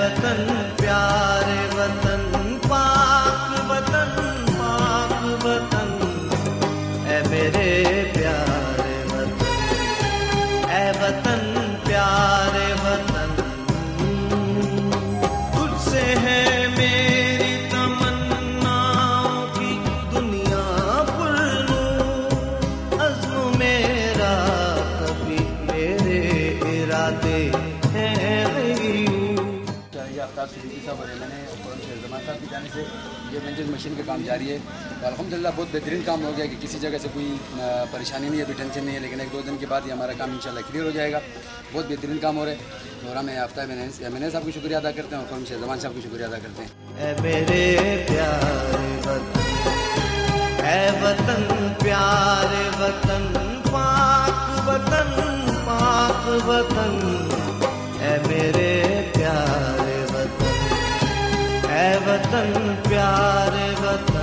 वतन प्यारे वतन पाक वतन ऐ मेरे प्यारे वतन ऐ वतन प्यारे वतन तुझसे है मेरी तमन्नाओं की दुनिया पुरनूर अज़्म मेरा कभी मेरे इरादे आफ्ताब सिद्दीकी साहब और मैंने जमान साहब की जाने से ये वेंचर मशीन का काम जारी है और अल्हम्दुलिल्लाह बहुत बेहतरीन काम हो गया कि किसी जगह से कोई परेशानी नहीं है, अभी टेंशन नहीं है, लेकिन 1-2 दिन के बाद ही हमारा काम इंशाल्लाह क्लियर हो जाएगा। बहुत बेहतरीन काम हो रहा है और हमें आफ्ताब MNA साहब को शुक्रिया अदा करते हैं और ख़ुद जमान साहब को शुक्रिया अदा करते हैं। ऐ मेरे प्यारे वतन ऐ वतन प्यारे वतन पाक वतन ऐ मेरे प्यारे वतन ऐ वतन प्यारे वतन